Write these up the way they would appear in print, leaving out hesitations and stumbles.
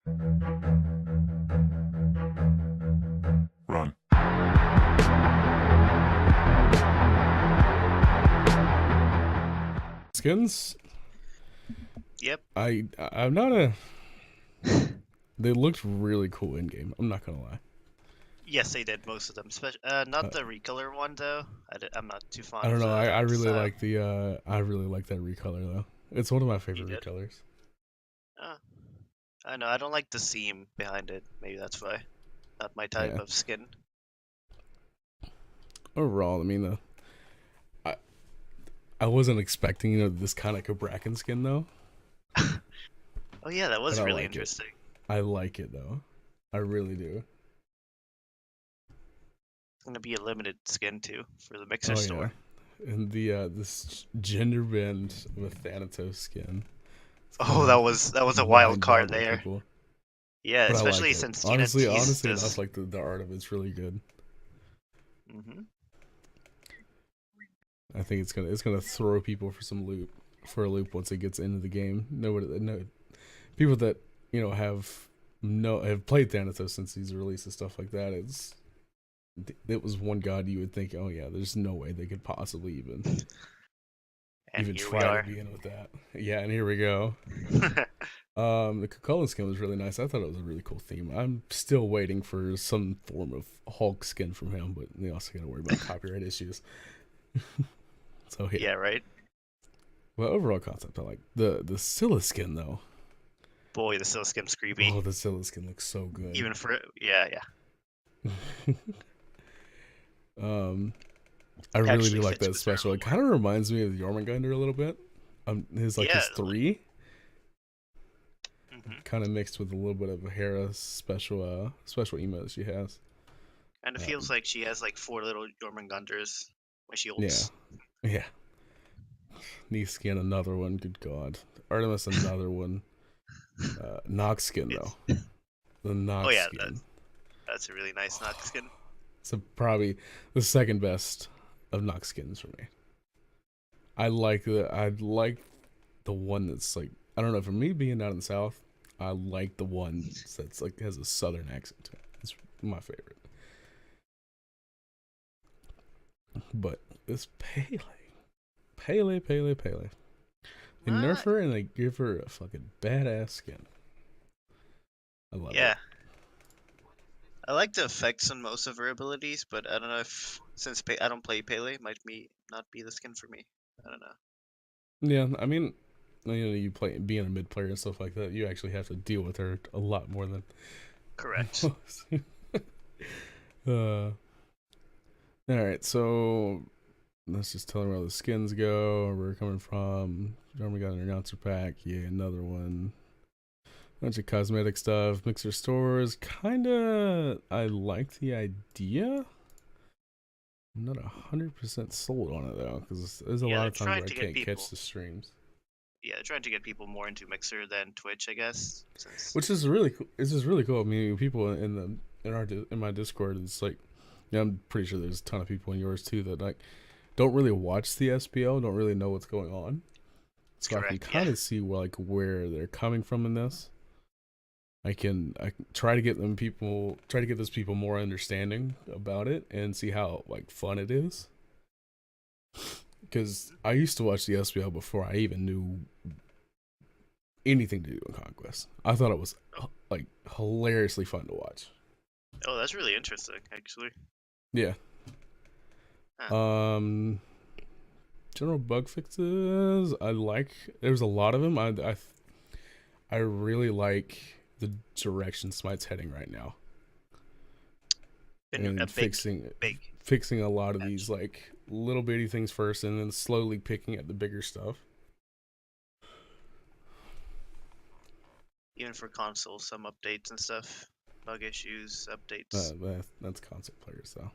Run. Skins. Yep. I'm not a. They looked really cool in game. I'm not gonna lie. Yes, they did most of them. Uh, Not the recolor one though. I'm not too I fond don't of know. I the really style. like the. I really like that recolor though. It's one of my You favorite did? recolors. Uh, I know. I don't like the seam behind it. Maybe that's why. Not my type Yeah. of skin. Overall, I mean, I I wasn't expecting this kind of Bracken skin though, Oh yeah, that but was I really like it. interesting. I like it though. I really do. It's gonna be a limited skin too for the mixer Oh yeah. store. And the this gender bend with Thanatos skin. It's kind Oh, of that was a wild mind card boggling there. people. Yeah, But I like especially it. since Tina teased Honestly enough, this. like the art of it's really good. Hmm. I think it's gonna throw people for a loop once it gets into the game. No people that have played Thanatos since he's released and stuff like that. It was one god you would think, oh yeah, there's no way they could possibly And even here we try to are. be in with that. Yeah, and here we go. The Cucullin skin was really nice. I thought it was a really cool theme. I'm still waiting for some form of Hulk skin from him, but they also got to worry about copyright issues. So yeah, Yeah, right. well, overall concept I like the Scylla skin though. Boy, the Silk Skin's creepy. Oh, the Scylla skin looks so good. Even for yeah, yeah. um, I really do Actually like fits that with her a special. little It more. kind of reminds me of Jormungandr a little bit. Yeah. His three Hmm. kind of mixed with a little bit of a Hera special emote she has. And it feels Um, like she has like four little Jormungandrs when she yeah, ults. yeah. Skin another one. Good God, Artemis another one. Nox skin though. It's The oh Nox yeah, skin. that's a really nice Nox skin. It's probably the second best of Nox skins for me. I like the one that's like, I don't know, for me being out in the south, I like the one that's like has a southern accent to it. It's my favorite. But this Pele. They nerf Uh, her and they give her a fucking badass skin. I love it. yeah, I like the effects on most of her abilities, but I don't know if since I don't play Pele, might be not be the skin for me. I don't know. Yeah, I mean, you play being a mid player and stuff like that. You actually have to deal with her a lot more than Correct. most. All right, so let's just tell them where the skins go, where we're coming from. We got an announcer pack. Yeah, another one. Bunch of cosmetic stuff. Mixer stores. Kinda. I like the idea. I'm not 100% sold on it though, because there's a Yeah, lot they're of times trying where I to get can't people. catch the streams. Yeah, they're trying to get people more into Mixer than Twitch, I guess. Since Which is really cool. It's just really cool. I mean, people in my Discord, it's like, yeah, I'm pretty sure there's a ton of people in yours too that like don't really watch the SPL, don't really know what's going on. it's So I can correct. Yeah, kind of see where they're coming from in this. I can try to get those people more understanding about it and see how like fun it is. Because I used to watch the SPL before I even knew anything to do with Conquest. I thought it was like hilariously fun to watch. oh, that's really interesting, actually. Yeah. Huh. Um, general bug fixes. There's a lot of them. I really like the direction Smite's heading right now, Been a and big fixing a lot of these patch. like little bitty things first, and then slowly picking at the bigger stuff. Even for consoles, some updates and stuff, bug issues, updates. That's console players though.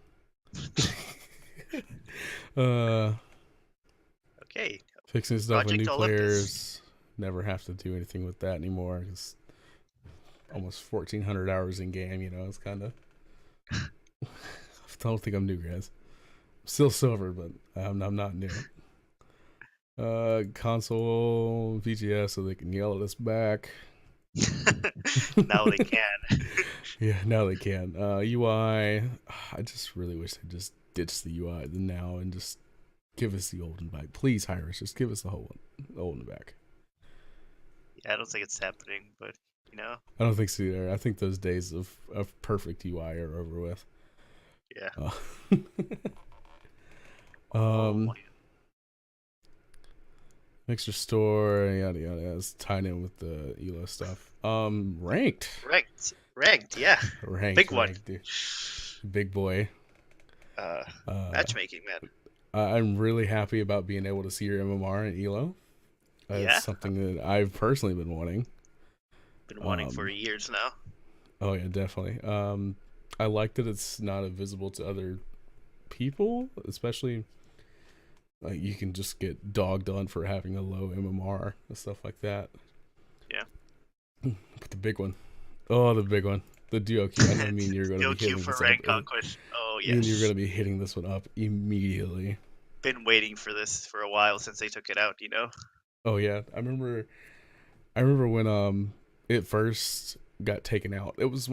Okay, Fixing stuff with Project new Olympus. players. Never have to do anything with that anymore. It's almost 1,400 hours in game. It's kind of. I don't think I'm new, guys. I'm still silver, but I'm not new. Console VGS so they can yell at us back. Now they can. Yeah, now they can. UI, I just really wish they just ditched the UI now and just give us the old one back. Please, hi-rez, just give us the whole one, the old one back. Yeah, I don't think it's happening, but you know, I don't think so either. I think those days of perfect UI are over with. yeah. Uh, Oh um, my, Mixer store, yada yada. It's tied in with the ELO stuff. Ranked, ranked, yeah, ranked, big one. ranked, dude. Big boy. Uh, Uh, matchmaking, man. I'm really happy about being able to see your MMR and ELO. It's Yeah, something that I've personally been wanting. been wanting for Um, years now. oh yeah, definitely. I like that it's not visible to other people, especially like you can just get dogged on for having a low MMR and stuff like that. Yeah. But the big one, oh, the big one, the duo queue. I know me and you're going to Still be queue hitting for this up. rank conquest. Oh Me and you're going yes, to be hitting this one up immediately. been waiting for this for a while since they took it out. Oh yeah, I remember when it first got taken out. It was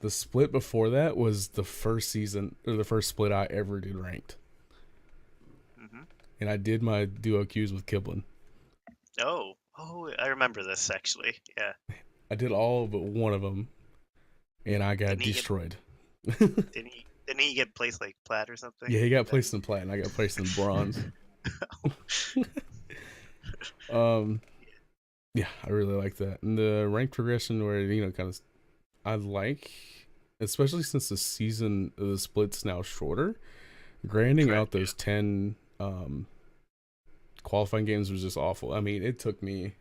the split before that was the first season or the first split I ever did ranked, Hmm. and I did my duo queues with Kiblin. Oh, I remember this actually. Yeah. I did all but one of them, and I got Didn't he get destroyed. didn't he get placed like plat or something? Yeah, he got And then placed in plat, and I got placed in bronze. um, yeah, I really like that, and the rank progression where kind of I like, especially since the season the split's now shorter. Grinding correct. out those 10 qualifying games was just awful. I mean, it took me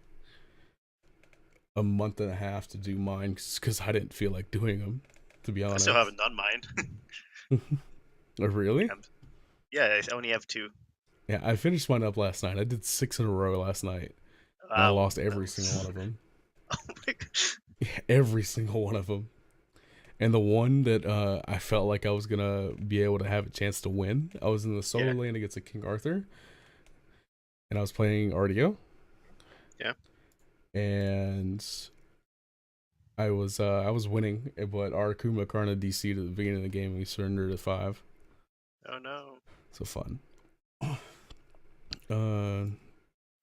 a month and a half to do mine because I didn't feel like doing them, to be I still honest. haven't done mine. Oh, really? I'm, yeah, I only have two. Yeah, I finished mine up last night. I did 6 in a row last night, and I Wow, lost that every single one was. of them. Oh my Yeah, every single one of them. And the one that I felt like I was gonna be able to have a chance to win, I was in the solo Yeah, lane against a King Arthur, and I was playing RDO, yeah. and I was winning, but our Kuma Karna DC'd at the beginning of the game. And we surrendered at 5. Oh no. So fun. Uh,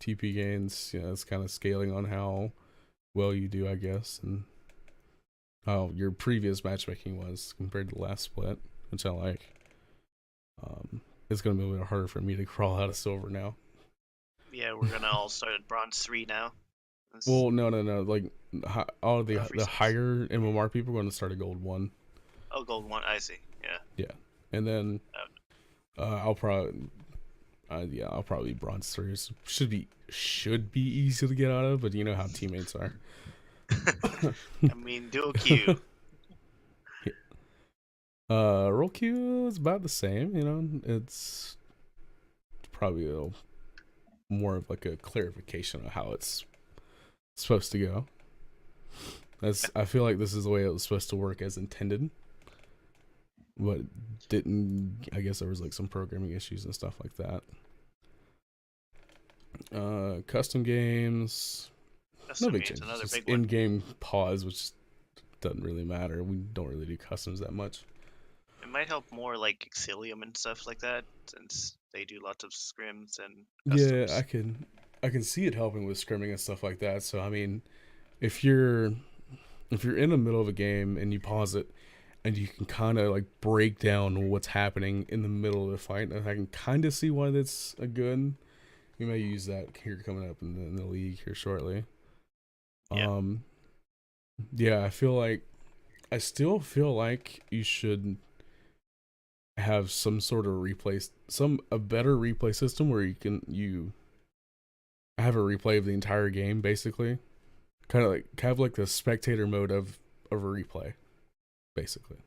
TP gains, it's kind of scaling on how well you do, I guess, and how your previous matchmaking was compared to the last split, which I like. It's gonna be a little harder for me to crawl out of silver now. Yeah, we're gonna all start at bronze 3 now. That's Well, no, no, no. Like all free the skins. higher MMR people are going to start a gold 1. Oh, gold 1. I see. Yeah. Yeah, and then Uh, I'll probably yeah, I'll probably be bronze 3. So should be easy to get out of, but you know how teammates are. I mean, dual Q. Yeah. Roll Q is about the same. It's probably more of like a clarification of how it's supposed to go. I feel like this is the way it was supposed to work as intended, but didn't. I guess there was like some programming issues and stuff like that. Custom games, no Custom big games, changes. another Just big one. in-game pause, which doesn't really matter. We don't really do customs that much. It might help more like Exilium and stuff like that, since they do lots of scrims and Yeah, customs. I can see it helping with scrimming and stuff like that. So I mean, if you're in the middle of a game and you pause it and you can kind of like break down what's happening in the middle of the fight, and I can kind of see why that's a good. You may use that here coming up in the league here shortly. Yeah. Um, yeah, I still feel like you should have some sort of a better replay system where you have a replay of the entire game, basically. Kind of like have like the spectator mode of a replay, basically.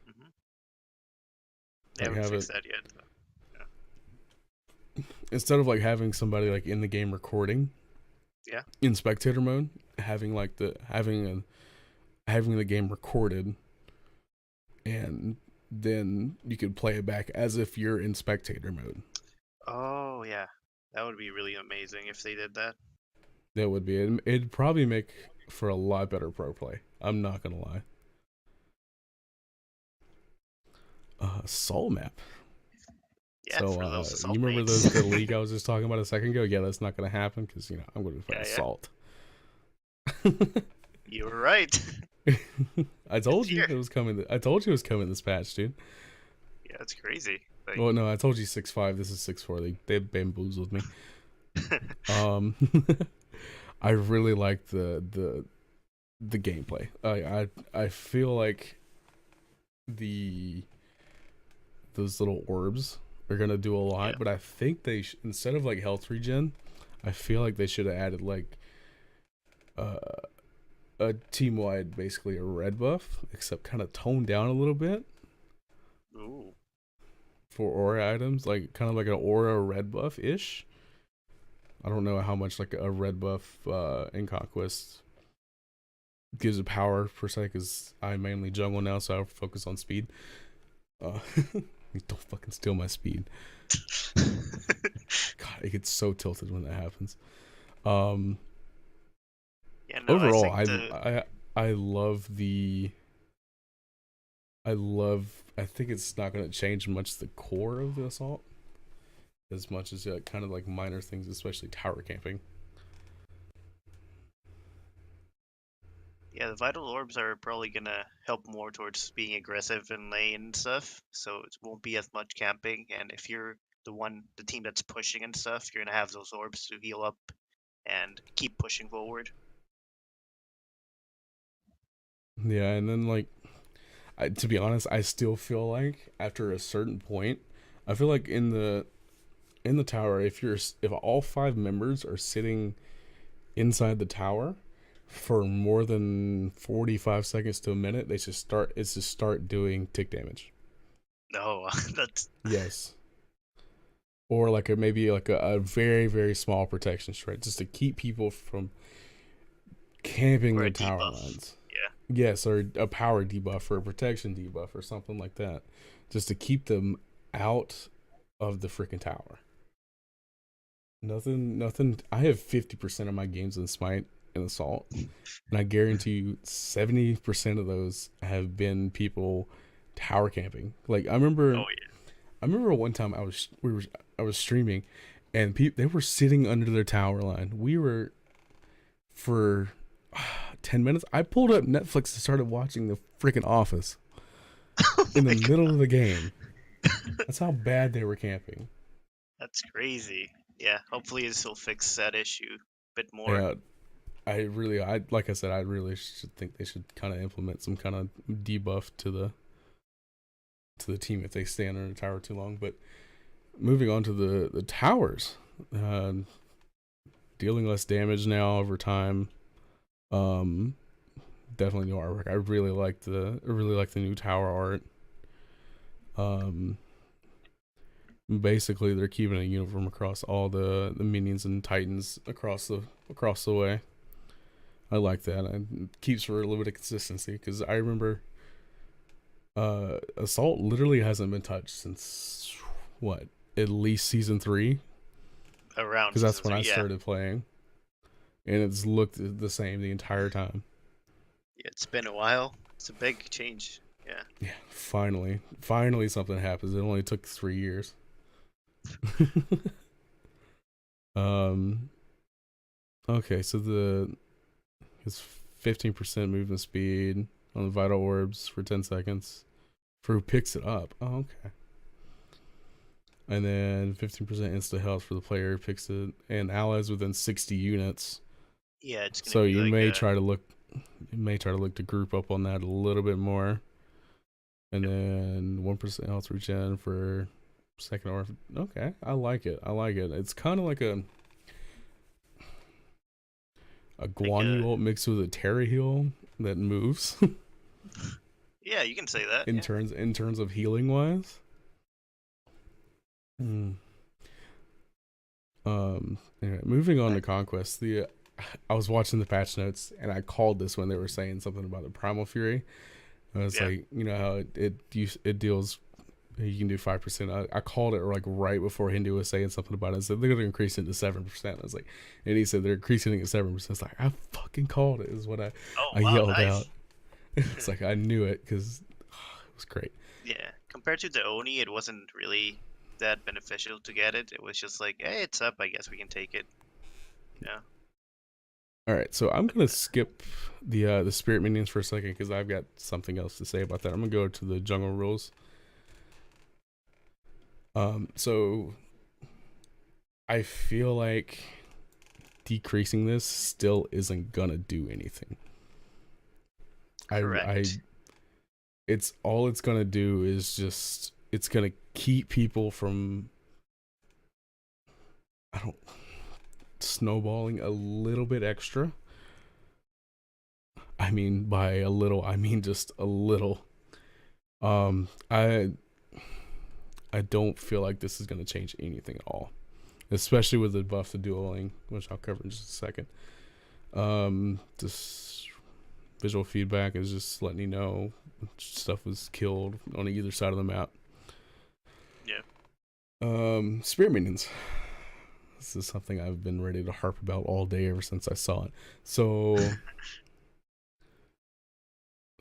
Hmm. They Like haven't have it fixed that yet. Yeah. instead of like having somebody like in the game recording Yeah. in spectator mode, having like having the game recorded, and then you could play it back as if you're in spectator mode. Oh yeah, that would be really amazing if they did that. That would be it. It'd probably make for a lot better pro play. I'm not gonna lie. Soul map. Yeah, So for those you assault remember mains. the league I was just talking about a second ago? Yeah, that's not gonna happen because I'm gonna be playing Yeah, yeah. assault. You were right. I It's told you here. it was coming. I told you it was coming this patch, dude. Yeah, it's crazy. Like, Well, no, I told you 6.5. This is 6.4. They bamboozled me. Um, I really like the gameplay. I feel like the those little orbs are gonna do a yeah. lot, but I think instead of like health regen, I feel like they should have added like uh, a team wide, basically a red buff, except kind of toned down a little bit Ooh. for aura items, like kind of like an aura red buff ish. I don't know how much like a red buff in Conquest gives a power per se, because I mainly jungle now, so I focus on speed. Don't fucking steal my speed. God, it gets so tilted when that happens. Um, Yeah, no, I Overall, think the I love the I love. I think it's not going to change much the core of the assault as much as kind of like minor things, especially tower camping. yeah, the vital orbs are probably gonna help more towards being aggressive in lane and stuff, so it won't be as much camping. And if you're the team that's pushing and stuff, you're gonna have those orbs to heal up and keep pushing forward. Yeah, and then like to be honest, I still feel like after a certain point, I feel like in the tower, if all five members are sitting inside the tower for more than 45 seconds to a minute, they should start. It's to start doing tick damage. No, that's Yes, or like maybe like a very very small protection strike, just to keep people from camping or their a tower debuff. lines. Yeah, Yes, or a power debuff or a protection debuff or something like that, just to keep them out of the freaking tower. Nothing. I have 50% of my games in Smite and Assault, and I guarantee you 70% of those have been people tower camping. Like oh I remember one time I was streaming, and they were sitting under their tower line. We were for 10 minutes. I pulled up Netflix and started watching the freaking Office yeah. Oh in the my middle god, of the game. That's how bad they were camping. that's crazy. Yeah, hopefully this will fix that issue a bit more. Yeah, I like I said, I really should think they should kind of implement some kind of debuff to the team if they stay under the tower too long. But moving on to the towers, uh, dealing less damage now over time. Um, Definitely new artwork. I really like the new tower art. Um, Basically they're keeping it uniform across all the minions and titans across the way. I like that. It keeps for a little bit of consistency because I remember Assault literally hasn't been touched since what, at least season 3, Around because that's season when I three, yeah. started playing, and it's looked the same the entire time. Yeah, it's been a while. It's a big change. Yeah. Yeah, finally something happens. It only took 3 years. um okay, so it's 15% movement speed on the vital orbs for 10 seconds for who picks it up. Oh, okay. And then 15% insta health for the player who picks it, and allies within 60 units. Yeah, it's gonna So be like you may try to look to group up on that a little bit more. And yep, then 1% health regen for second or okay. I like it. I like it. It's kind of like a like Guan Yu ult mixed with a Terra heal that moves yeah, you can say that. Yeah. in terms of healing wise. Hmm. Anyway, moving on to Conquest. The I was watching the patch notes and I called this when they were saying something about the Primal Fury. I was Yeah. like, you know how it deals You can do 5%. I called it like right before Hindi was saying something about it. I said they're gonna increase it to 7%. I was like, and he said they're increasing it to 7%. It's like I fucking called it. Is what Oh I wow, yelled out. nice. It's like I knew it because it was great. Yeah, compared to the Oni, it wasn't really that beneficial to get it. It was just like, hey, it's up. I guess we can take it. Yeah. All right, so I'm gonna skip the spirit minions for a second because I've got something else to say about that. I'm gonna go to the jungle rules. So I feel like decreasing this still isn't gonna do anything. I Correct. it's all it's gonna do is just it's gonna keep people from I don't snowballing a little bit extra. I mean by a little, I mean just a little. Um, I I don't feel like this is gonna change anything at all, especially with the buff to dueling, which I'll cover in just a second. This visual feedback is just letting you know stuff was killed on either side of the map. Yeah. Spirit minions. This is something I've been ready to harp about all day ever since I saw it. So,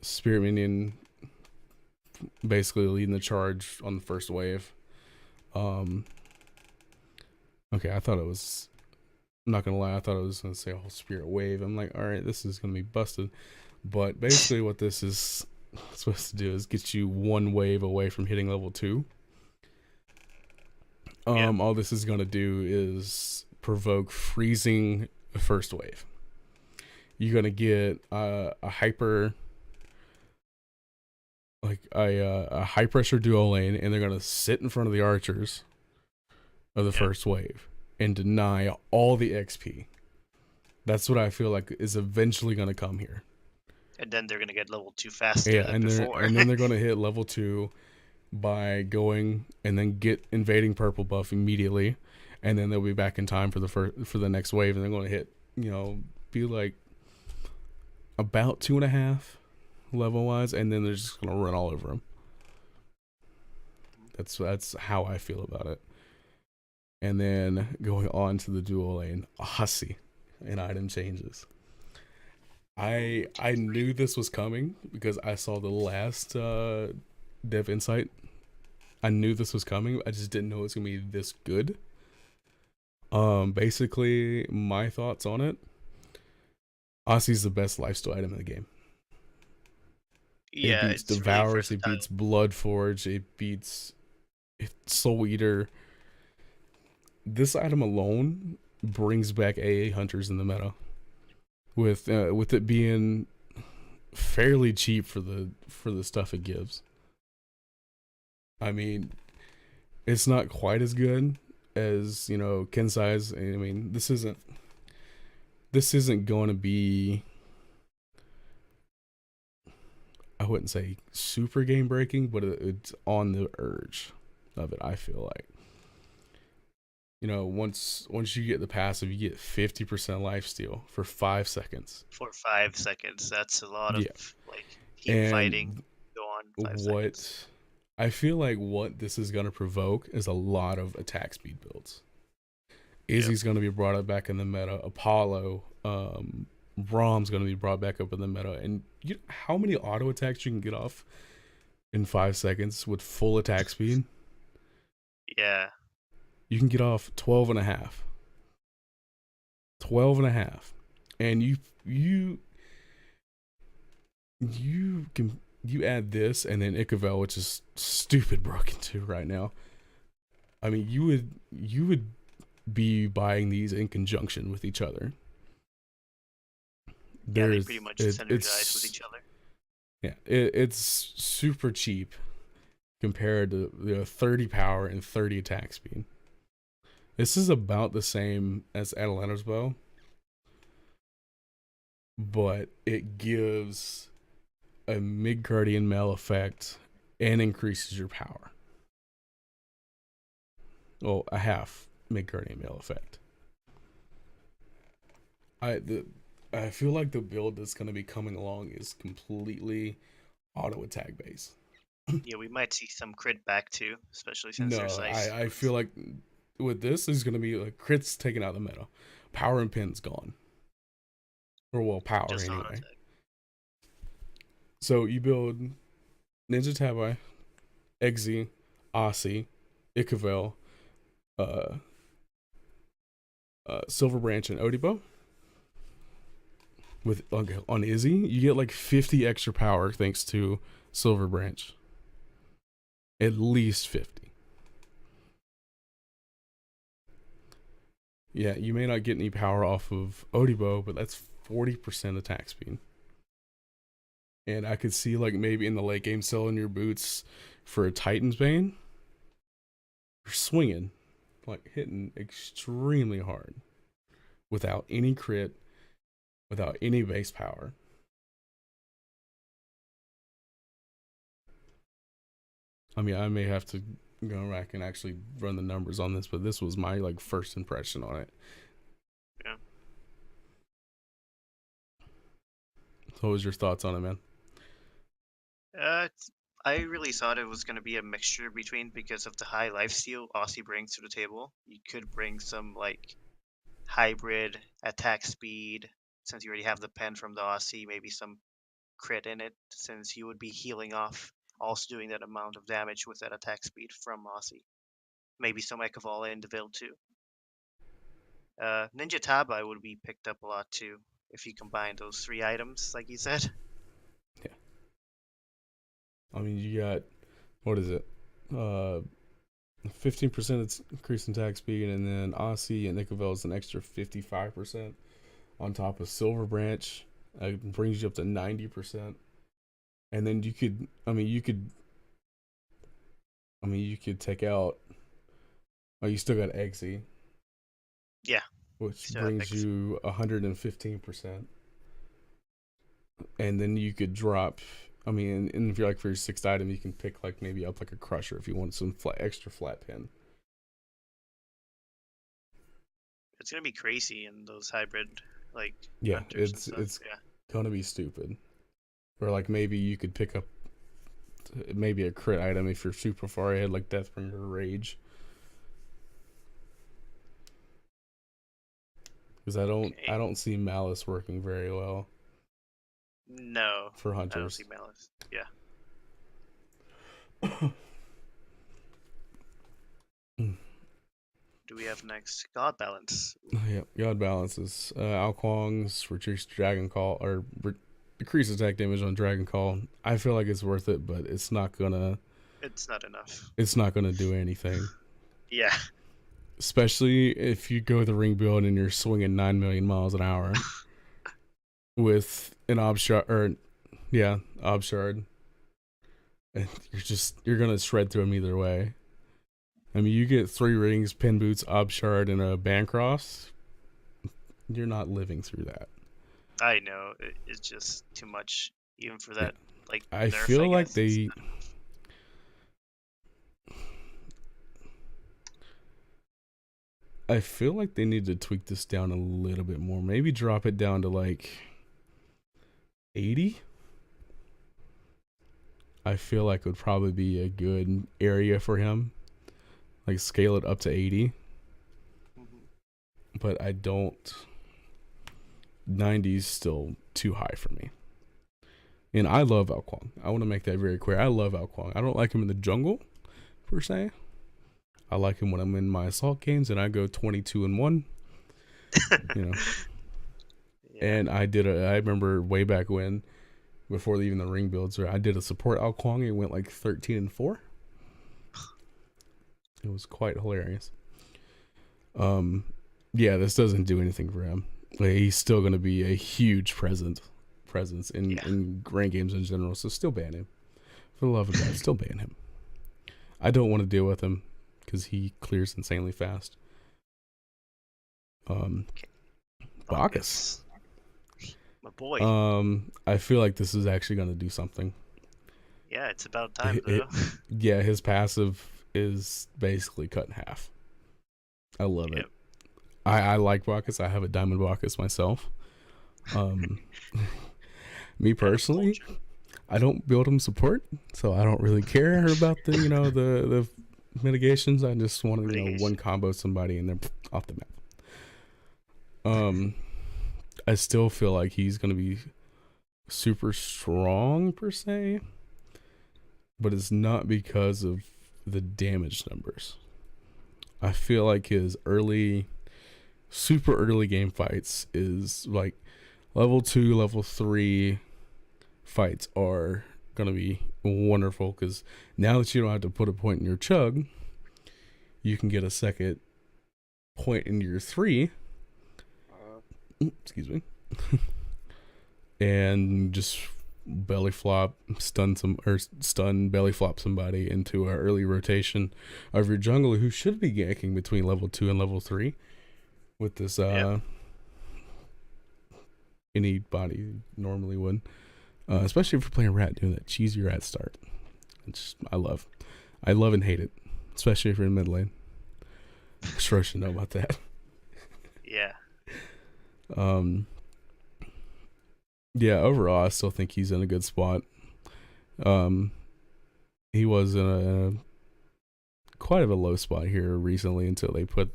Spirit Minion basically leading the charge on the first wave. Um, okay, I thought it was. I'm not gonna lie, I thought it was gonna say a whole Spirit Wave. I'm like, all right, this is gonna be busted. But basically, what this is supposed to do is get you one wave away from hitting level 2. Yeah. All this is gonna do is provoke freezing first wave. You're gonna get a hyper like a high pressure duo lane, and they're gonna sit in front of the archers of the Yeah. first wave and deny all the XP. That's what I feel like is eventually gonna come here. And then they're gonna get level 2 faster Yeah, than before. and then they're gonna hit level 2 by going and then get invading purple buff immediately, and then they'll be back in time for the next wave, and they're gonna hit be like about 2.5 level wise, and then they're just gonna run all over them. That's how I feel about it. And then going on to the dual lane, Hussy and item changes. I knew this was coming because I saw the last dev insight. I knew this was coming. I just didn't know it was gonna be this good. Basically, my thoughts on it. Aussy's the best lifesteal item in the game. It Yeah, beats it's really Devours, it versatile. beats Bloodforge, it beats Soul Eater. This item alone brings back AA hunters in the meta. With it being fairly cheap for the stuff it gives. I mean, it's not quite as good as Kensai's. I mean, this isn't going to be. I wouldn't say super game breaking, but it's on the urge of it. I feel like once you get the passive, you get 50% life steal for 5 seconds. For 5 seconds. That's a lot of Yeah, like team fighting and go on 5 seconds. what I feel like what this is going to provoke is a lot of attack speed builds. Yep. Izzy's going to be brought up back in the meta. Apollo, Brahm's going to be brought back up in the meta. And how many auto attacks you can get off in 5 seconds with full attack speed? Yeah. You can get off 12 and a half. 12 and a half. And you add this and then Ikavel, which is stupid broken too right now. I mean, you would be buying these in conjunction with each other. Yeah, they pretty There's much it, synergize with it's each other. yeah, it's super cheap compared to 30 power and 30 attack speed. This is about the same as Atalanta's bow, but it gives a mid guardian male effect and increases your power. Well, a half mid guardian male effect. I the I feel like the build that's going to be coming along is completely auto attack based. Yeah, we might see some crit back too, especially since there's No, ice I feel boots. like with this is gonna be like crits taken out of the meta. Power and pin's gone. Or well, power Just auto anyway. attack. So you build Ninja Tabi, Eggsy, Aussie, Ikavel, uh, Silver Branch, and Odibo. With on Izzy, you get like 50 extra power thanks to Silver Branch. At least 50. Yeah, you may not get any power off of Odibo, but that's 40% attack speed. And I could see like maybe in the late game selling your boots for a Titan's Bane. You're swinging, like hitting extremely hard without any crit, without any base power. I mean, I may have to go back and actually run the numbers on this, but this was my like first impression on it. Yeah. So what was your thoughts on it, man? I really thought it was going to be a mixture between because of the high lifesteal Aussie brings to the table. You could bring some like hybrid attack speed since you already have the pen from the Aussie, maybe some crit in it since you would be healing off, also doing that amount of damage with that attack speed from Aussie. Maybe some Ekavala in the build too. Ninja Tabai would be picked up a lot too if you combine those three items, like you said. Yeah, I mean, you got what is it? 15% increase in attack speed, and then Aussie and Ikavel is an extra 55% on top of Silver Branch. It brings you up to 90%. And then you could take out. Oh, you still got Eggsy, Yeah, which still have brings X. you 115%. And then you could drop. I mean, and if you're like for your sixth item, you can pick like maybe up like a crusher if you want some extra flat pin. It's gonna be crazy in those hybrid like Yeah, hunters and stuff. it's Yeah. gonna be stupid. Or like maybe you could pick up maybe a crit item if you're super far ahead, like Deathbringer or Rage. Because I Okay. don't see Malice working very well No, for I don't see hunters. Malice. Yeah. Do we have next? God balance. Yeah, God balances. Alquong's reduce Dragon Call or decrease attack damage on Dragon Call. I feel like it's worth it, but It's not enough. it's not gonna do anything. Yeah. Especially if you go the ring build and you're swinging 9 million miles an hour with an Obshard or yeah Obshard, and you're gonna shred through them either way. I mean, you get 3 rings, pin boots, Obshard, and a Bancross. You're not living through that. I know. It's just too much, even for Yeah, that like I nerf. feel I like guess it's they. not enough. I feel like they need to tweak this down a little bit more. Maybe drop it down to like 80. I feel like would probably be a good area for him. Like scale it up to 80. Mhm. But I don't. 90's still too high for me. And I love Alquang. I want to make that very clear. I love Alquang. I don't like him in the jungle, per se. I like him when I'm in my assault games and I go 22-1. You know. Yeah. And I remember way back when, before even the ring builds, I did a support Alquang and went like 13-4. It was quite hilarious. Um, yeah, this doesn't do anything for him. Like, he's still going to be a huge presence Yeah. in grand games in general. So still ban him. For the love of God, still ban him. I don't want to deal with him because he clears insanely fast. Um, Okay. Bacchus. Bacchus. My boy. I feel like this is actually going to do something. Yeah, it's about time It, though. it, yeah, his passive is basically cut in half. I love it. Yep. I like Bacchus. I have a Diamond Bacchus myself. Um, me Kind of personally, culture. I don't build him support, so I don't really care about the the mitigations. I just want to one Litigation. combo somebody and then off the map. Um, I still feel like he's gonna be super strong per se, but it's not because of the damage numbers. I feel like his super early game fights is like level 2, level 3 fights are gonna be wonderful because now that you don't have to put a point in your chug, you can get a second point in your 3. Excuse me. And just belly flop, stun belly flop somebody into an early rotation of your jungler who should be ganking between level 2 and level 3 with this Yep. anybody normally would. Especially if you're playing rat, doing that cheesy rat start. I love and hate it, especially if you're in mid lane. Sure should know about that. Yeah. Yeah, overall, I still think he's in a good spot. He was in a quite of a low spot here recently until they put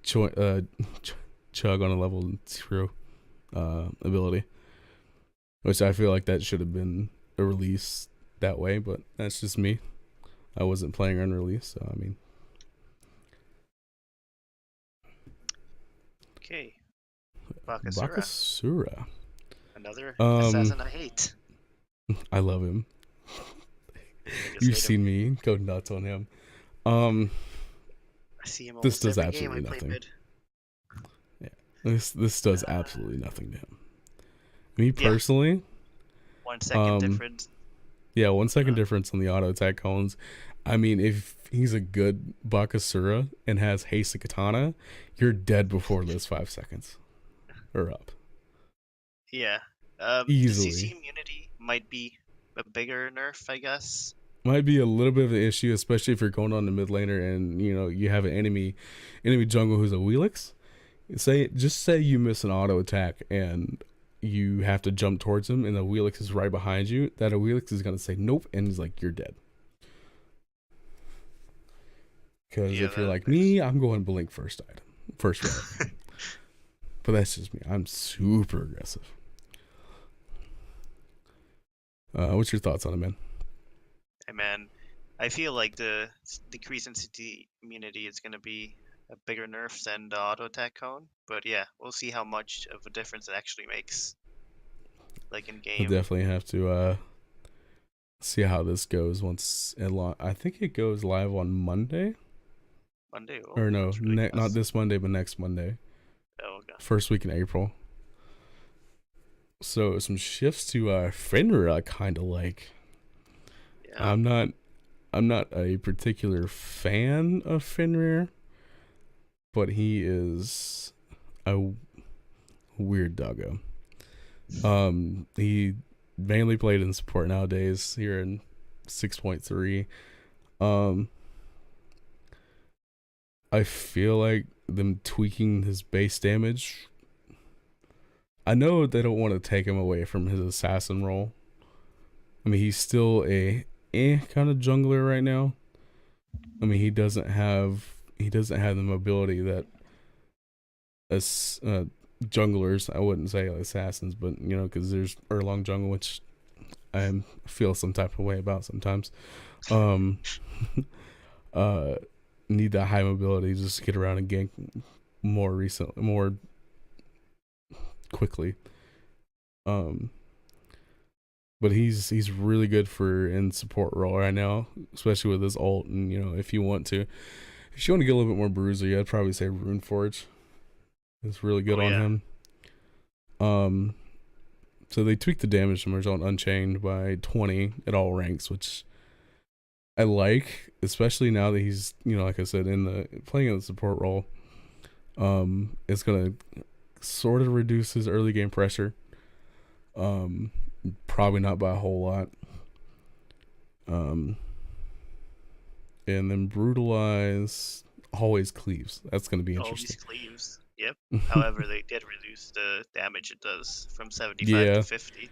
Chug on a level 0 ability, which I feel like that should have been a release that way, but that's just me. I wasn't playing unreleased, so I mean. Okay. Bakasura. Bakasura. Another assassin I hate. I love him. I just You've hate seen him. me go nuts on him. I see him This almost does every game I absolutely play nothing. mid. Yeah, this does absolutely nothing to him. Me Yeah. personally, 1 second difference. yeah, 1 second difference on the auto attack cones. I mean, if he's a good Bakasura and has haste katana, you're dead before those 5 seconds or up. Yeah. The CC Easily. immunity might be a bigger nerf, I guess. Might be a little bit of an issue, especially if you're going on the mid laner and you have an enemy jungle who's a Wheelix. Say you miss an auto attack and you have to jump towards him and the Wheelix is right behind you. That a Wheelix is gonna say nope and he's like, you're dead. Because Yeah, if you're like there's me, I'm going blink first round. But that's just me. I'm super aggressive. What's your thoughts on it, man? Hey man, I feel like the decrease in CT immunity is gonna be a bigger nerf than the auto attack cone. But yeah, we'll see how much of a difference it actually makes, like in We'll game. definitely have to see how this goes once I think it goes live on Monday. Monday. Oh, Or no, that's really not fast. this Monday, but next Monday. Oh, okay. First week in April. So some shifts to Fenrir I kinda like. Yeah. I'm not a particular fan of Fenrir, but he is a weird doggo. He mainly played in support nowadays here in 6.3. Um, I feel like them tweaking his base damage. I know they don't want to take him away from his assassin role. I mean, he's still a kind of jungler right now. I mean, he doesn't have the mobility that as junglers. I wouldn't say assassins, but because there's Erlong jungle, which I feel some type of way about sometimes. Um, uh, need that high mobility just to get around and gank more quickly. But he's really good for in support role right now, especially with his ult. And if you want to get a little bit more bruiser, I'd probably say Runeforge is really good Oh on yeah. him. So they tweaked the damage numbers on Unchained by 20 at all ranks, which I like, especially now that he's like I said playing in the support role. It's gonna sort of reduce his early game pressure. Probably not by a whole lot. And then brutalize always cleaves. That's gonna be Always interesting. cleaves. Yep. However, they did reduce the damage it does from 75 to Yeah, 50.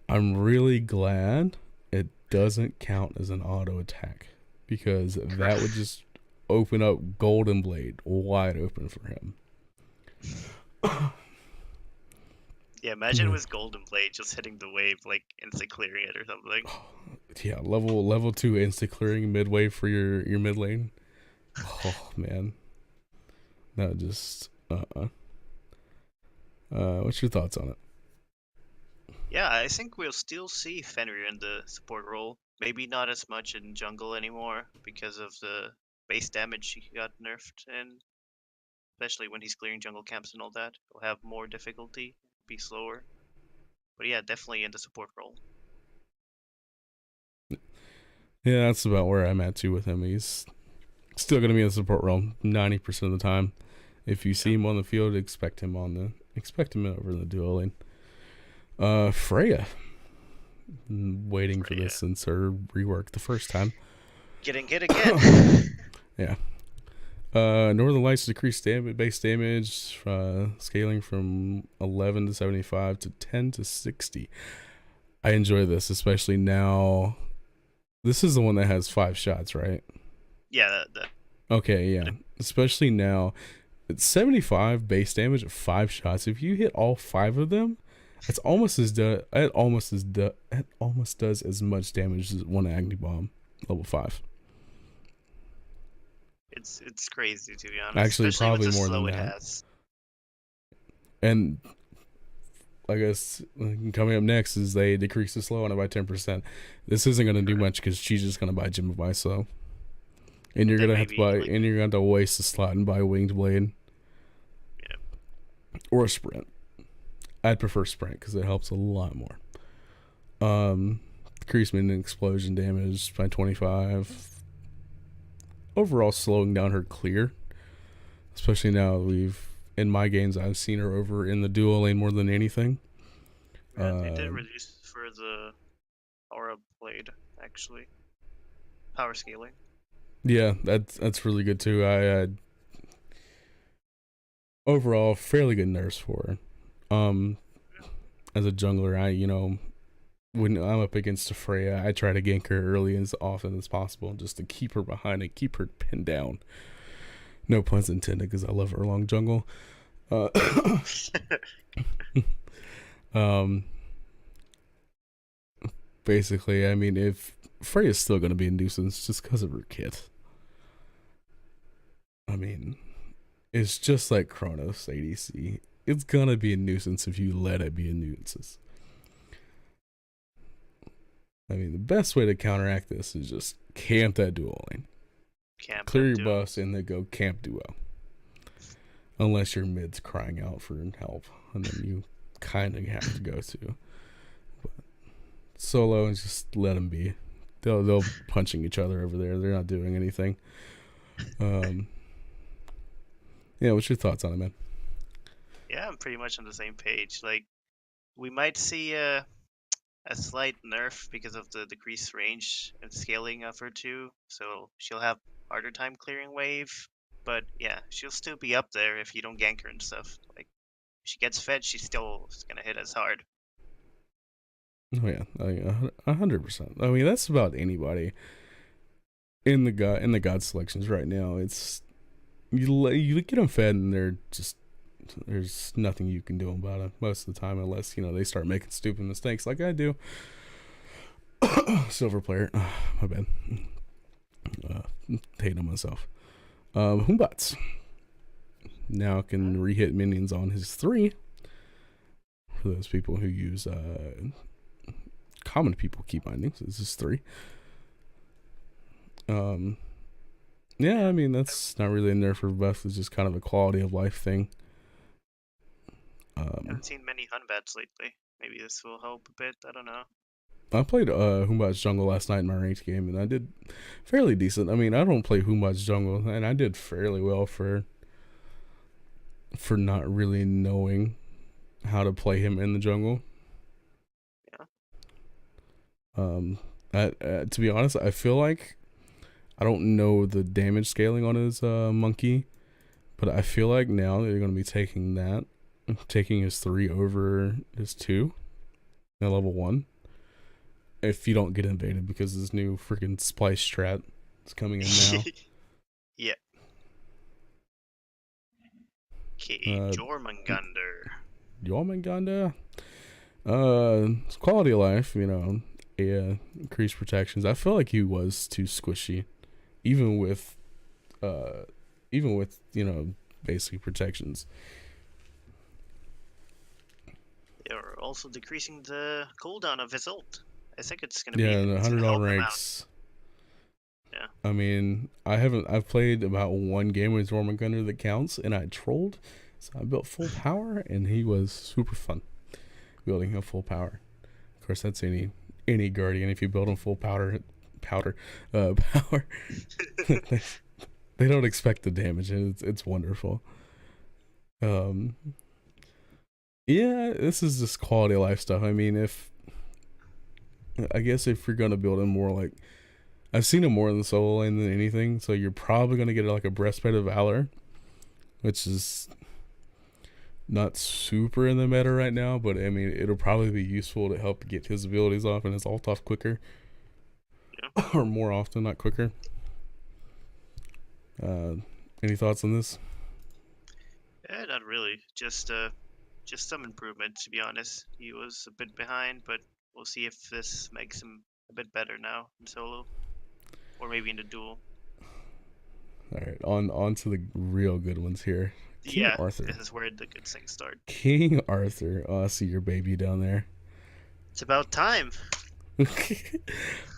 I'm really glad it doesn't count as an auto attack because that would just open up Golden Blade wide open for him. Yeah, imagine it was Golden Blade just hitting the wave, like instant clearing it or something. Yeah, level 2 insta clearing midway for your mid lane. Oh man, that just what's your thoughts on it? Yeah, I think we'll still see Fenrir in the support role. Maybe not as much in jungle anymore because of the base damage he got nerfed in, especially when he's clearing jungle camps and all that. He'll have more difficulty, be slower. But yeah, definitely in the support role. Yeah, that's about where I'm at too with him. He's still gonna be in the support role 90% of the time. If you see Yeah. him on the field, expect him over in the duo lane. Freya, waiting for this since her rework the first time. Getting hit again. Yeah. Northern Lights decreased base damage, scaling from 11 to 75 to 10 to 60. I enjoy this, especially now. This is the one that has 5 shots, right? Yeah, Okay, yeah. Especially now, it's 75 base damage of 5 shots. If you hit all 5 of them, it almost does as much damage as one Agni Bomb, level 5. it's crazy to be honest, Actually, especially with probably the more slow than it that. has. And I guess coming up next is they decrease the slow on it by 10%. This isn't going to do much because she's just going to buy Gem of Buy slow. And you're Then gonna have to buy, maybe, like, and you're gonna have to waste a slot and buy Winged Blade yeah, or a Sprint. I'd prefer Sprint because it helps a lot more. Decrease minion explosion damage by 25. Overall, slowing down her clear, especially now in my games I've seen her over in the duo lane more than anything. yeah, they did reduce for the aura blade actually. Power scaling. Yeah, that's really good too. I overall fairly good nerfs for her. As a jungler, when I'm up against a Freya, I try to gank her early as often as possible just to keep her behind and keep her pinned down. No puns intended because I love her along jungle. Um, basically, I mean, if Freya's still going to be a nuisance just because of her kit. I mean, it's just like Chronos ADC. It's going to be a nuisance if you let it be a nuisance. I mean, the best way to counteract this is just camp that duo lane. Clear your buffs and then go camp duo. Unless your mid's crying out for help, and then you kind of have to go to. But solo and just let them be. They'll punching each other over there. They're not doing anything. Yeah, what's your thoughts on it, man? Yeah, I'm pretty much on the same page. Like, we might see a slight nerf because of the decreased range and scaling of her too. So she'll have harder time clearing wave. But yeah, she'll still be up there if you don't gank her and stuff. Like, if she gets fed, she's still gonna hit as hard. Oh yeah, 100%. I mean, that's about anybody in the god selections right now. It's you get them fed, and there's nothing you can do about it most of the time, unless they start making stupid mistakes like I do. Silver player, my bad. Hating on myself. Humbats now can re-hit minions on his 3. For those people who use common people keep bindings, this is 3. Yeah, I mean that's not really a nerf or buff. It's just kind of a quality of life thing. I haven't seen many Hunbats lately. Maybe this will help a bit. I don't know. I played Humbat's jungle last night in my ranked game, and I did fairly decent. I mean, I don't play Humbat's jungle, and I did fairly well for not really knowing how to play him in the jungle. Yeah. To be honest, I feel like I don't know the damage scaling on his monkey, but I feel like now they're going to be taking his 3 over his 2 at level 1. if you don't get invaded because this new freaking splice strat is coming in now. Yeah. Okay, Uh, Jormungandr. Jormungandr. It's quality of life, yeah, increased protections. I feel like he was too squishy, even with, uh, basic protections. They're also decreasing the cooldown of his ult. I think it's gonna Yeah, be and it's gonna 100 on help him out. ranks. Yeah. I mean, I've played about one game with Jormungandr that counts, and I trolled, so I built full power, and he was super fun building him full power. Of course, that's any guardian. If you build him full power, power, they don't expect the damage, and it's wonderful. Um, yeah, this is just quality of life stuff. I mean, I guess if you're gonna build him more like, I've seen him more in the solo lane than anything, so you're probably gonna get like a breastplate of valor, which is not super in the meta right now, but I mean it'll probably be useful to help get his abilities off and his ult off quicker, Yeah. or more often, not quicker. Uh, any thoughts on this? Not really. Just some improvement, to be honest. He was a bit behind, but we'll see if this makes him a bit better now in solo, or maybe in the duel. All right, on to the real good ones here. King Yeah, Arthur. this is where the good things start. King Arthur. Oh, I see your baby down there. It's about time.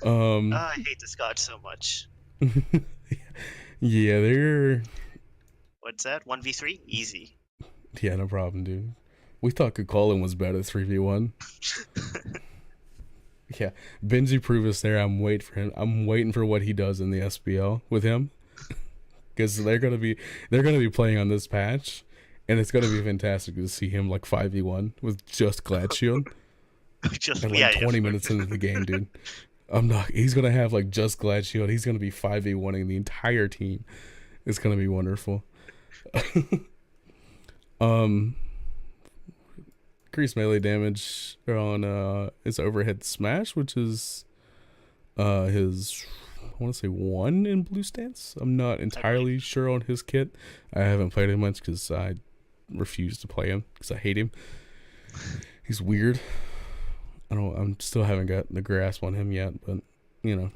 um, I hate the Scotch so much. yeah, they're What's that? 1v3? Easy. yeah, no problem, dude. We thought Kukulin was better 3v1. Yeah, Benji proved us there. I'm waiting for him. I'm waiting for what he does in the SBL with him, because they're gonna be playing on this patch, and it's gonna be fantastic to see him like 5v1 with just Glad Shield Just and yeah, like 20 minutes into the game, dude. I'm not. He's gonna have like just Glad Shield. He's gonna be 5v1ing the entire team. It's gonna be wonderful. um, increased melee damage on his overhead smash, which is his, I want to say 1 in blue stance. I'm not entirely sure on his kit. I haven't played him much because I refuse to play him because I hate him. He's weird. I'm still haven't got the grasp on him yet, but and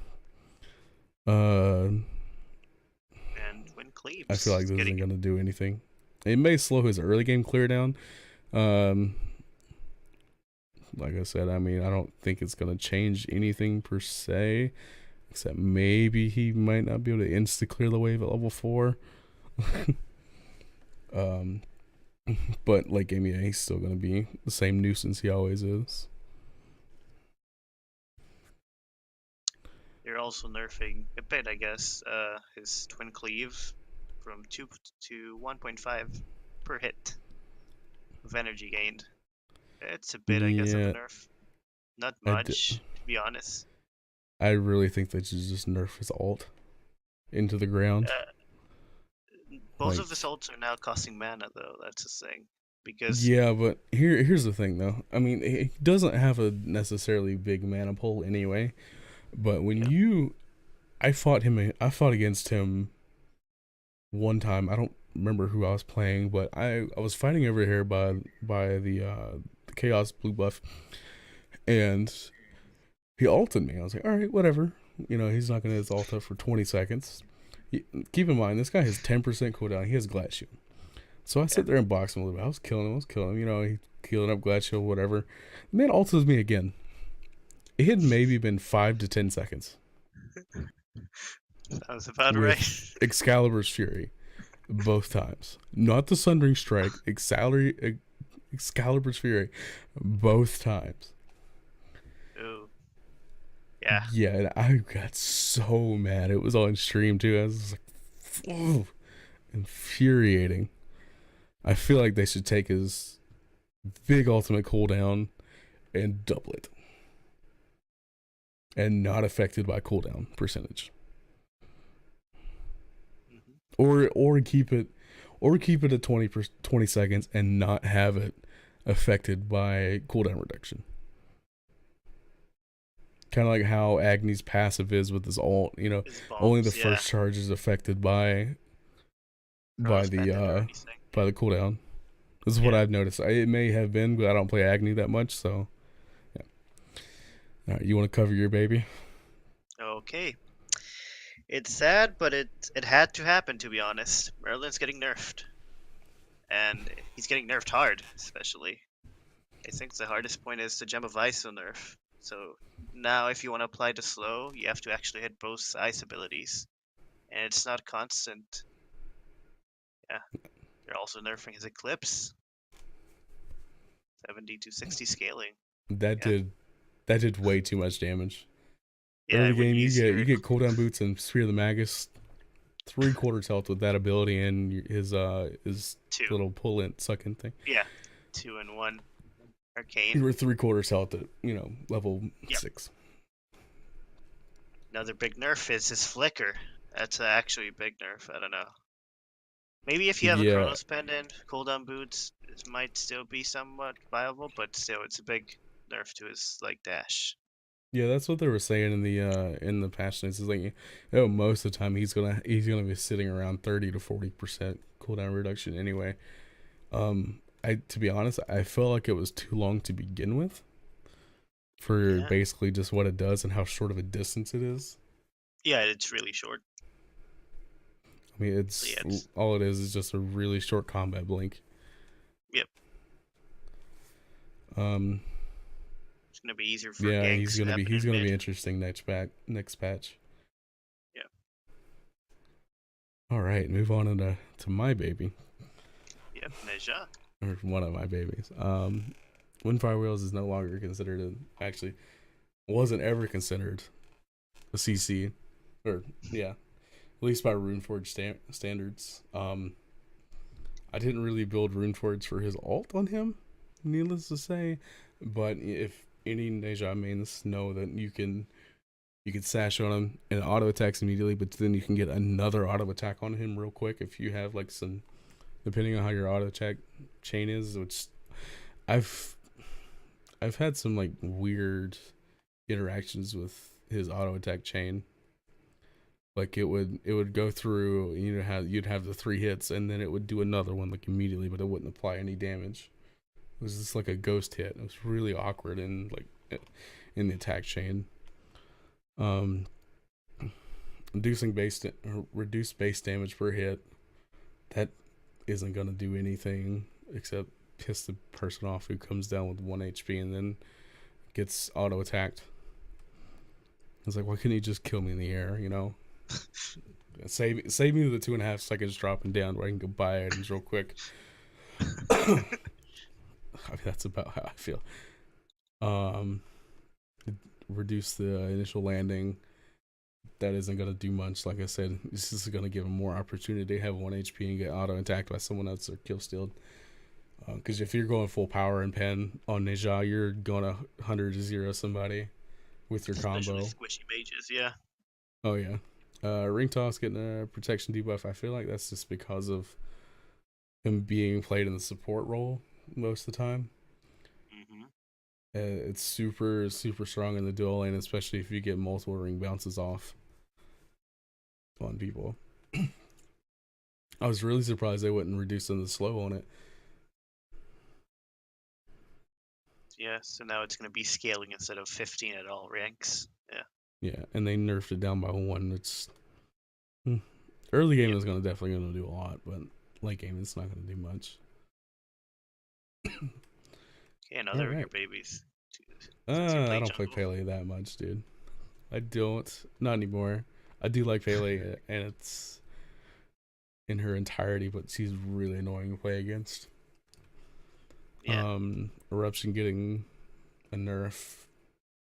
when Cleaves, I feel like this isn't getting gonna do anything. It may slow his early game clear down. Um, like I said, I mean, I don't think it's gonna change anything per se, except maybe he might not be able to insta clear the wave at level 4. um, but late game, yeah, he's still gonna be the same nuisance he always is. They're also nerfing a bit, I guess, his twin cleave from 2 to 1.5 per hit of energy gained. It's a bit, I guess, of a Yeah, nerf. Not I d- much, to be honest. I really think they should just nerf his ult into the ground. Both Like, of his ults are now costing mana, though. That's the thing. Because, yeah, but here's the thing though. I mean, he doesn't have a necessarily big mana pull anyway. But when yeah, I fought against him one time. I don't remember who I was playing, but I was fighting over here by the Chaos blue buff, and he ulted me. I was like, all right, whatever. He's not gonna hit his ult up for 20 seconds. Keep in mind, this guy has 10% cooldown. He has Glad Shield. So I sit there and box him a little bit. I was killing him. He healing up Glad Shield, whatever. The man ults me again. It had maybe been 5 to 10 seconds sounds about right. with Excalibur's Fury both times. Not the Sundering Strike, Excalibur's Fury both times. Ooh. Yeah. Yeah, and I got so mad. It was on stream too. I was like, oh, infuriating. I feel like they should take his big ultimate cooldown and double it. And not affected by cooldown percentage. Mm-hmm. Or keep it at 20 seconds and not have it affected by cooldown reduction. Kind of like how Agni's passive is with his ult. You know, His only the bombs, yeah. first charge is affected by by Chronos the Pendant or uh anything. by the cooldown. This is what Yeah. I've noticed. It may have been, but I don't play Agni that much, so yeah. All right, you want to cover your baby? Okay. It's sad, but it had to happen, to be honest. Merlin's getting nerfed, and he's getting nerfed hard, especially. I think the hardest point is the Gem of Ice nerf. So now, if you want to apply the slow, you have to actually hit both ice abilities, and it's not constant. Yeah, they're also nerfing his Eclipse, 70 to 60 scaling. That Yeah, did way too much damage. yeah, Early when game, you use your you get cooldown boots and Sphere of the Magus, 3/4 health with that ability and his two, little pull in suck in thing. yeah, 2 and 1 You arcane. were 3/4 health at level Yep. 6. Another big nerf is his Flicker. That's actually a big nerf. I don't know. Maybe if you have a Yeah, Chronos Pendant, cooldown boots, it might still be somewhat viable, but still, it's a big nerf to his like dash. yeah, that's what they were saying in the patch notes. Is like, most of the time he's gonna be sitting around 30 to 40% cooldown reduction anyway. I to be honest, I felt like it was too long to begin with for Yeah, basically just what it does and how short of a distance it is. yeah, it's really short. I mean, So yeah, it's it's all it is just a really short combat blink. yep. Um, It's gonna be easier for yeah, ganks to happen he's in gonna be mid. interesting next patch. Yeah, All right, move on to my baby yep. Neja. or one of my babies. Windfire Wheels is no longer considered actually wasn't ever considered a CC, or yeah, at least by Runeforge standards. I didn't really build Runeforge for his ult on him, needless to say. But if any Neja mains know that you can sash on him and auto attacks immediately, but then you can get another auto attack on him real quick if you have like some, depending on how your auto attack chain is, which I've I've had some like weird interactions with his auto attack chain. Like it would go through, you'd have the 3 hits and then it would do another one like immediately, but it wouldn't apply any damage. It was just like a ghost hit. It was really awkward in in the attack chain. Um, reducing reduced base damage per hit. That isn't gonna do anything except piss the person off who comes down with 1 HP and then gets auto attacked. It's like, why couldn't you just kill me in the air? Save me the 2.5 seconds dropping down where I can go buy items real quick. I mean, that's about how I feel. Um, reduce the initial landing. That isn't gonna do much. Like I said, this is gonna give him more opportunity to have 1 HP and get auto attacked by someone else or kill stealed. Because if you're going full power and pen on Neja, you're going 100 to 0 somebody with your Especially combo. squishy mages. Yeah, Oh yeah. Ring Toss getting a protection debuff. I feel like that's just because of him being played in the support role most of the time. hmm It's super strong in the duel lane, especially if you get multiple ring bounces off on people. I was really surprised they wouldn't reduce the slow on it. yeah. So now it's gonna be scaling instead of 15 at all ranks. Yeah. Yeah, and they nerfed it down by 1. It's early game Yep. is definitely gonna do a lot, but late game it's not gonna do much. Okay, All another of your right. babies. Since you I play don't play jungle. Pele that much, dude. I don't. Not anymore. I do like Pele, and it's in her entirety, but she's really annoying to play against. Yeah. Eruption getting a nerf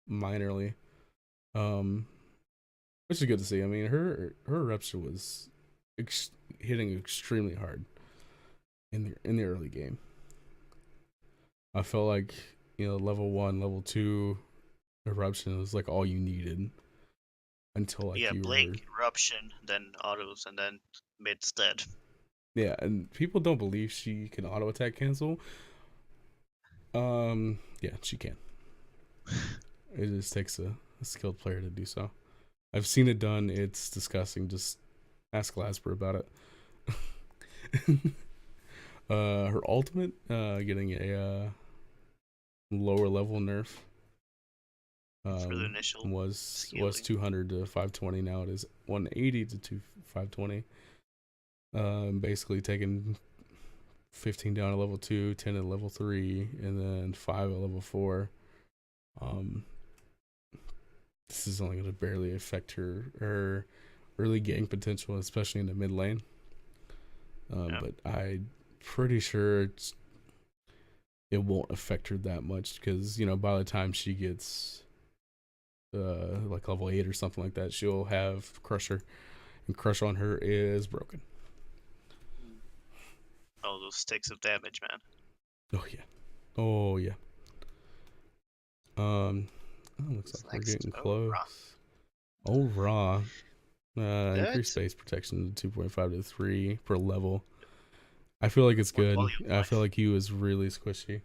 minorly, um, which is good to see. I mean, her eruption was hitting extremely hard in the early game. I felt like level 1, level 2 eruption was like all you needed until like Yeah, you were. blink, eruption, then autos, and then mid's dead. Yeah, and people don't believe she can auto attack cancel. Yeah, she can. It just takes a a skilled player to do so. I've seen it done. It's disgusting. Just ask Glasper about it. Her ultimate, getting a lower level nerf. for the initial Was scaling. 200 to 520. Now it is 180 to 520. Basically taking 15 down at level 2, 10 at level 3, and then 5 at level 4. Um, this is only going to barely affect her early gang potential, especially in the mid lane. Yeah. But I'm pretty sure it won't affect her that much because, by the time she gets like level 8 or something like that, she'll have Crusher, and Crush on her is broken. Oh, those sticks of damage, man. Oh yeah. Oh yeah. Oh, looks Who's like we're next? getting Oh, close. Ra. Oh, Raw. Increased That's base protection to 2.5 to 3 per level. I feel like it's more good. quality of I feel life. like he was really squishy.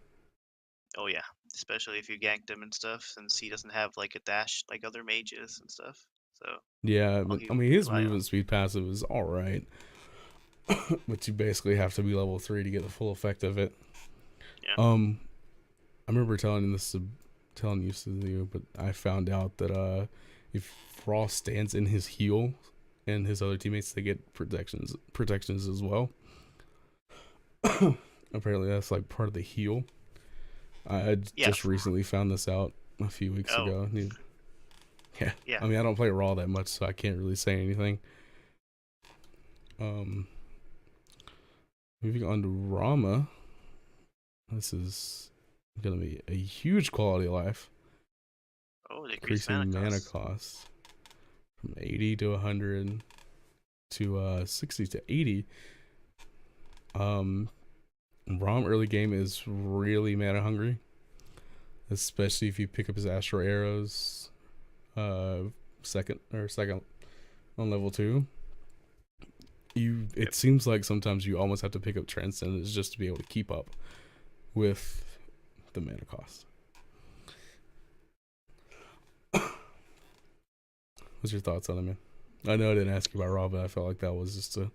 Oh yeah, especially if you ganked him and stuff, since he doesn't have like a dash like other mages and stuff. So Yeah, all but he I would mean his rely on. movement speed passive is all right, but you basically have to be level 3 to get the full effect of it. Yeah. Um, I remember telling you, but I found out that if Frost stands in his heal and his other teammates, they get protections as well. Apparently, that's like part of the heal. I Yeah. just recently found this out a few weeks Oh ago. Yeah, yeah. I mean, I don't play Raw that much, so I can't really say anything. Um, Moving on to Rama, this is gonna be a huge quality of life, Oh, decreased mana decreasing mana cost. cost from 80 to 100 to 60 to 80. Um, Rom early game is really mana hungry, especially if you pick up his Astral Arrows, uh, second on level 2. It Yep. seems like sometimes you almost have to pick up Transcendence just to be able to keep up with the mana cost. What's your thoughts on it, man? I know I didn't ask you about Raw, but I felt like that was just a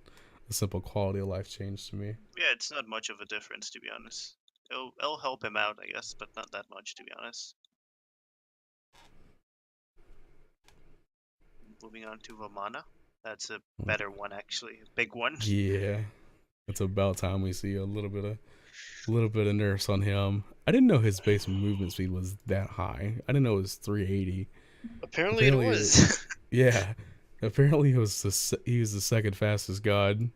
simple quality of life change to me. Yeah, it's not much of a difference to be honest. It'll help him out, I guess, but not that much to be honest. Moving on to Vamana. That's a better one actually. A big one. Yeah, it's about time we see a little bit of nerfs on him. I didn't know his base movement speed was that high. I didn't know it was 380. Apparently it Apparently, was. yeah. Apparently, he was the second fastest god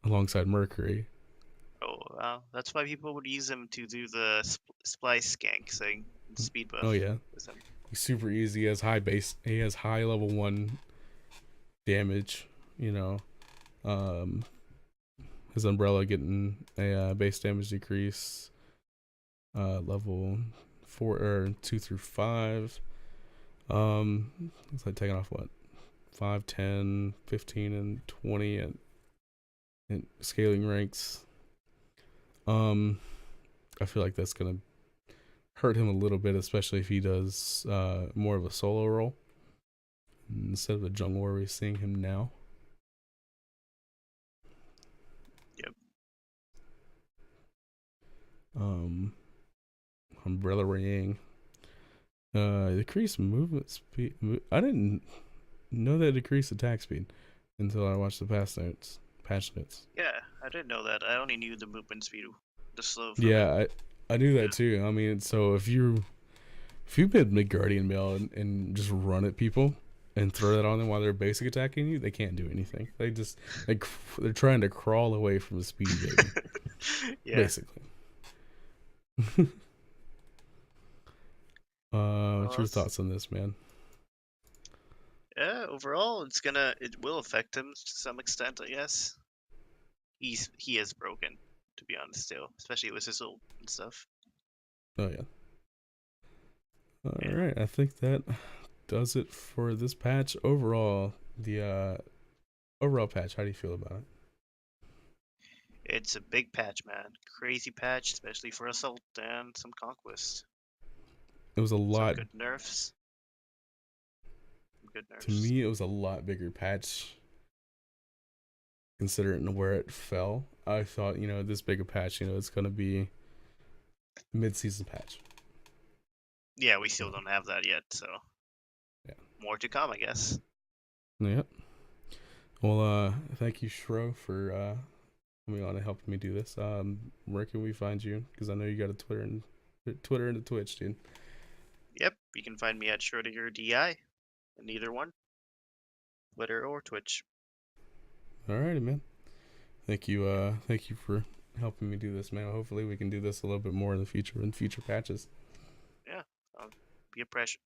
alongside Mercury. Oh wow, that's why people would use him to do the splice gank thing, speed Oh buff yeah, with him. he's super easy. He has high base. He has high level 1 damage. You know, um, his umbrella getting a base damage decrease. Level 4 or 2 through 5. It's like taking off what 5, 10, 15, and 20 and scaling ranks. I feel like that's gonna hurt him a little bit, especially if he does more of a solo role instead of the jungle where we're seeing him now. Yep. Um, Umbrella Ring. Decrease movement speed. I didn't know that decreased attack speed until I watched the patch notes. Yeah, I didn't know that. I only knew the movement speed, the slow from it. Yeah, I knew Yeah. that too. I mean, so if you bid mid guardian mail and just run at people and throw that on them while they're basic attacking you, they can't do anything. They're trying to crawl away from a speedy baby, Yeah. basically. What's Well, your thoughts on this, man? yeah. Overall, it will affect him to some extent, I guess. He is broken, to be honest, still, especially with his ult and stuff. Oh yeah. All Yeah. right, I think that does it for this patch overall. The overall patch. How do you feel about it? It's a big patch, man. Crazy patch, especially for Assault and some Conquest. It was a Some lot. good nerfs. good To nerfs. me, it was a lot bigger patch considering where it fell. I thought, this big a patch, it's gonna be mid-season patch. Yeah, we still So, don't have that yet, so yeah. more to come, I guess. Yep. Well, thank you, Shro, for coming on and helping me do this. Where can we find you? Because I know you got a Twitter and a Twitch, dude. Yep, you can find me at schrodingerdi in either one, Twitter or Twitch. Alrighty, man. Thank you. Thank you for helping me do this, man. Hopefully, we can do this a little bit more in the future in future patches. Yeah, be a pressure.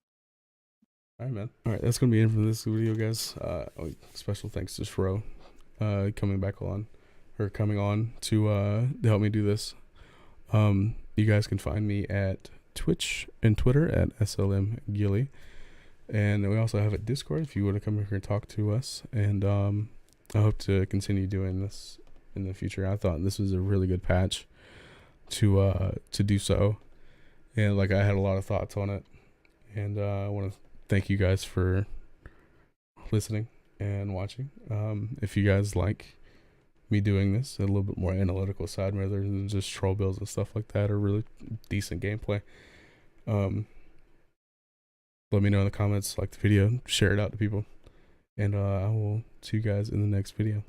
All right, man. All right, that's gonna be it for this video, guys. Special thanks to Shro, coming on to help me do this. You guys can find me at Twitch and Twitter at slmgilly, and we also have a Discord if you want to come here and talk to us. And I hope to continue doing this in the future. I thought this was a really good patch to do so, and like I had a lot of thoughts on it, and I want to thank you guys for listening and watching. If you guys like me doing this, a little bit more analytical side rather than just troll builds and stuff like that, or really decent gameplay, let me know in the comments, like the video, share it out to people, and I will see you guys in the next video.